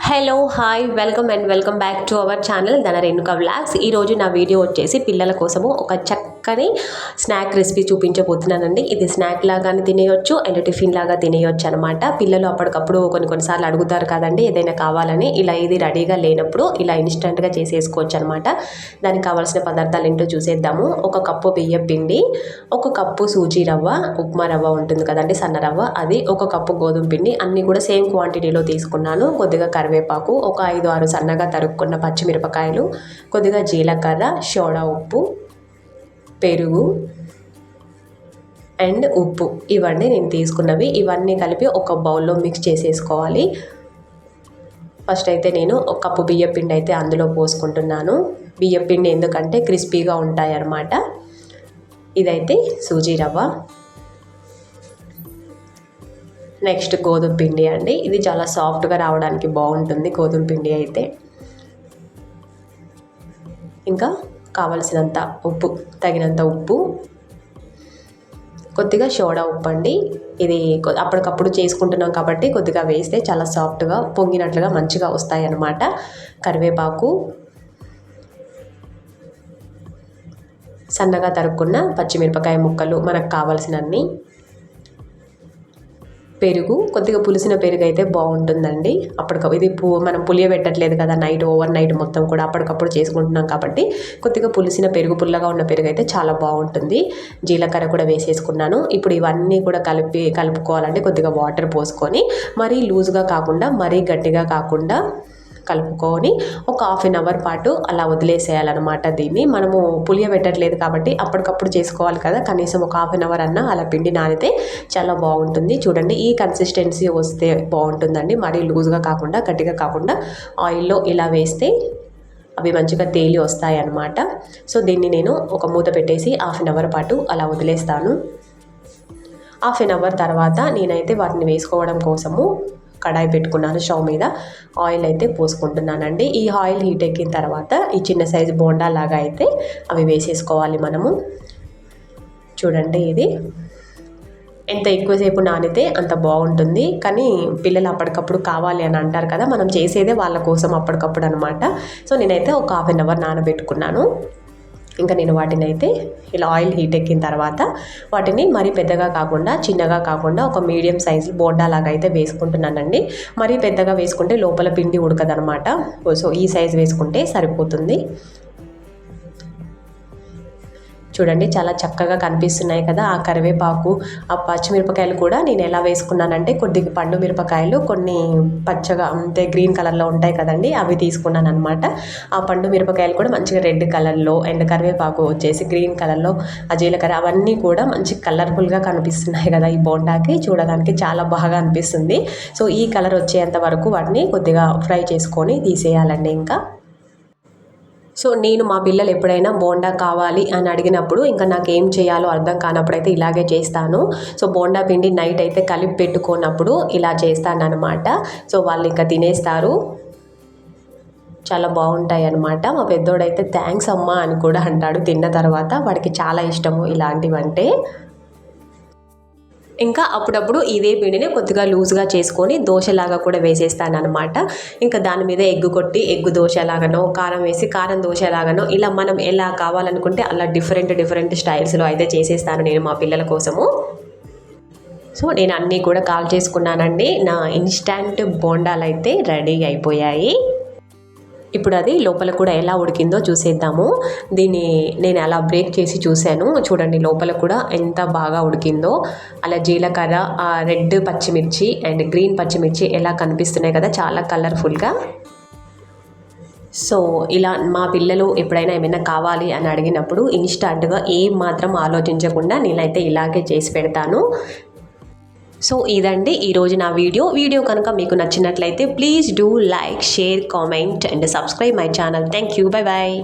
Hello hi welcome back to our channel ధన Renuka vlogs. ఈరోజు నా వీడియో వచ్చేసి పిల్లల కోసము ఒక చక్కని స్నాక్ రెసిపీ చూపించబోతున్నానండి. ఇది స్నాక్ లాగానే తినేయొచ్చు అండ్ టిఫిన్ లాగా తినేయొచ్చు అనమాట. పిల్లలు అప్పటికప్పుడు కొన్నిసార్లు అడుగుతారు కదండి ఏదైనా కావాలని. ఇలా ఇది రెడీగా లేనప్పుడు ఇలా ఇన్స్టెంట్గా చేసేసుకోవచ్చు అనమాట. దానికి కావాల్సిన పదార్థాలు ఏంటో చూసేద్దాము. ఒక కప్పు బియ్యం పిండి, ఒక కప్పు సూజీ రవ్వ, ఉప్మా రవ్వ ఉంటుంది కదండి సన్న రవ్వ, అది, ఒక కప్పు గోధుమ పిండి, అన్నీ కూడా సేమ్ క్వాంటిటీలో తీసుకున్నాను. కొద్దిగా కరివేపాకు, ఒక 5-6 సన్నగా తరుక్కున్న పచ్చిమిరపకాయలు, కొద్దిగా జీలకర్ర, సోడా ఉప్పు, పెరుగు అండ్ ఉప్పు, ఇవన్నీ నేను తీసుకున్నవి. ఇవన్నీ కలిపి ఒక బౌల్లో మిక్స్ చేసేసుకోవాలి. ఫస్ట్ అయితే నేను ఒక కప్పు బియ్యం పిండి అయితే అందులో పోసుకుంటున్నాను. బియ్యం పిండి ఎందుకంటే క్రిస్పీగా ఉంటాయి అన్నమాట. ఇదైతే సూజీ రవ్వ. నెక్స్ట్ గోధుమ పిండి అండి. ఇది చాలా సాఫ్ట్గా రావడానికి బాగుంటుంది గోధుమ పిండి అయితే. ఇంకా కావలసినంత ఉప్పు, తగినంత ఉప్పు, కొద్దిగా సోడా ఉప్పు అండి. ఇది అప్పటికప్పుడు చేసుకుంటున్నాం కాబట్టి కొద్దిగా వేస్తే చాలా సాఫ్ట్గా పొంగినట్లుగా మంచిగా వస్తాయి అన్నమాట. కరివేపాకు, సన్నగా తరుక్కున్న పచ్చిమిరపకాయ ముక్కలు మనకు కావాల్సినన్ని, పెరుగు, కొద్దిగా పులిసిన పెరుగు అయితే బాగుంటుందండి. అప్పటికప్పుడు ఇది మనం పులియబెట్టట్లేదు కదా ఓవర్ నైట్ మొత్తం కూడా అప్పటికప్పుడు చేసుకుంటున్నాం కాబట్టి కొద్దిగా పులిసిన పెరుగు, పుల్లగా ఉన్న పెరుగు అయితే చాలా బాగుంటుంది. జీలకర్ర కూడా వేసేసుకున్నాను. ఇప్పుడు ఇవన్నీ కూడా కలుపుకోవాలంటే కొద్దిగా వాటర్ పోసుకొని, మరీ లూజ్గా కాకుండా మరీ గట్టిగా కాకుండా కలుపుకొని ఒక 1/2 అవర్ పాటు అలా వదిలేసేయాలన్నమాట. దీన్ని మనము పులియబెట్టట్లేదు కాబట్టి అప్పటికప్పుడు చేసుకోవాలి కదా, కనీసం ఒక 1/2 అవర్ అన్నా అలా పిండి నానితే చాలా బాగుంటుంది. చూడండి, ఈ కన్సిస్టెన్సీ వస్తే బాగుంటుందండి. మరీ లూజ్గా కాకుండా గట్టిగా కాకుండా ఆయిల్లో ఇలా వేస్తే అవి మంచిగా తేలి వస్తాయి అన్నమాట. సో దీన్ని నేను ఒక మూత పెట్టేసి 1/2 అవర్ పాటు అలా వదిలేస్తాను. 1/2 అవర్ తర్వాత నేనైతే వాటిని వేసుకోవడం కోసము కడాయి పెట్టుకున్నాను. స్టవ్ మీద ఆయిల్ అయితే పోసుకుంటున్నానండి. ఈ ఆయిల్ హీట్ ఎక్కిన తర్వాత ఈ చిన్న సైజు బోండా లాగా అయితే అవి వేసేసుకోవాలి మనము. చూడండి, ఇది ఎంత ఎక్కువసేపు నానితే అంత బాగుంటుంది. కానీ పిల్లలు అప్పటికప్పుడు కావాలి అని అంటారు కదా, మనం చేసేదే వాళ్ళ కోసం అప్పటికప్పుడు అనమాట. సో నేనైతే ఒక 1/2 అవర్ నానబెట్టుకున్నాను. ఇంకా నేను వాటిని అయితే ఇలా ఆయిల్ హీట్ ఎక్కిన తర్వాత వాటిని మరీ పెద్దగా కాకుండా చిన్నగా కాకుండా ఒక మీడియం సైజు బోండా లాగా అయితే వేసుకుంటున్నానండి. మరీ పెద్దగా వేసుకుంటే లోపల పిండి ఉడకదనమాట. సో ఈ సైజు వేసుకుంటే సరిపోతుంది. చూడండి, చాలా చక్కగా కనిపిస్తున్నాయి కదా. ఆ కరివేపాకు, ఆ పచ్చిమిరపకాయలు కూడా నేను ఎలా వేసుకున్నానంటే కొద్దిగా పండు మిరపకాయలు, కొన్ని పచ్చగా అంతే గ్రీన్ కలర్లో ఉంటాయి కదండి, అవి తీసుకున్నాను అనమాట. ఆ పండు మిరపకాయలు కూడా మంచిగా రెడ్ కలర్లో అండ్ కరివేపాకు వచ్చేసి గ్రీన్ కలర్లో, ఆ జీలకర్ర అవన్నీ కూడా మంచి కలర్ఫుల్గా కనిపిస్తున్నాయి కదా. ఈ బోండాకి చూడడానికి చాలా బాగా అనిపిస్తుంది. సో ఈ కలర్ వచ్చేంత వరకు వాటిని కొద్దిగా ఫ్రై చేసుకొని తీసేయాలండి. ఇంకా సో నేను మా పిల్లలు ఎప్పుడైనా బోండా కావాలి అని అడిగినప్పుడు ఇంకా నాకు ఏం చేయాలో అర్థం కానప్పుడు అయితే ఇలాగే చేస్తాను. సో బోండా పిండి నైట్ అయితే కలిపి పెట్టుకున్నప్పుడు ఇలా చేస్తాను అనమాట. సో వాళ్ళు ఇంకా తినేస్తారు. చాలా బాగుంటాయి అన్నమాట. మా పెద్దోడైతే థ్యాంక్స్ అమ్మా అని కూడా అంటాడు తిన్న తర్వాత. వాడికి చాలా ఇష్టము ఇలాంటివంటే. ఇంకా అప్పుడప్పుడు ఇదే పిండిని కొద్దిగా లూజ్గా చేసుకొని దోశలాగా కూడా వేసేస్తాను అనమాట. ఇంకా దాని మీద ఎగ్గు కొట్టి ఎగ్గు దోశలాగానో, కారం వేసి కారం దోశలాగానో, ఇలా మనం ఎలా కావాలనుకుంటే అలా డిఫరెంట్ స్టైల్స్లో అయితే చేసేస్తాను నేను మా పిల్లల కోసము. సో నేను అన్నీ కూడా కాల్ చేసుకున్నానండి. నా ఇన్స్టంట్ బోండాలు అయితే రెడీ అయిపోయాయి. ఇప్పుడు అది లోపల కూడా ఎలా ఉడికిందో చూసేద్దాము. దీన్ని నేను అలా బ్రేక్ చేసి చూశాను. చూడండి, లోపల కూడా ఎంత బాగా ఉడికిందో. అలా జీలకర్ర, రెడ్ పచ్చిమిర్చి అండ్ గ్రీన్ పచ్చిమిర్చి ఎలా కనిపిస్తున్నాయి కదా, చాలా కలర్ఫుల్గా. సో ఇలా మా పిల్లలు ఎప్పుడైనా ఏమైనా కావాలి అని అడిగినప్పుడు ఇన్స్టంట్గా ఏం మాత్రం ఆలోచించకుండా నేనైతే ఇలాగే చేసి పెడతాను. సో ఇదండి ఈరోజు నా వీడియో కనుక మీకు నచ్చినట్లయితే please do like, share, comment and subscribe my channel. Thank you. Bye bye.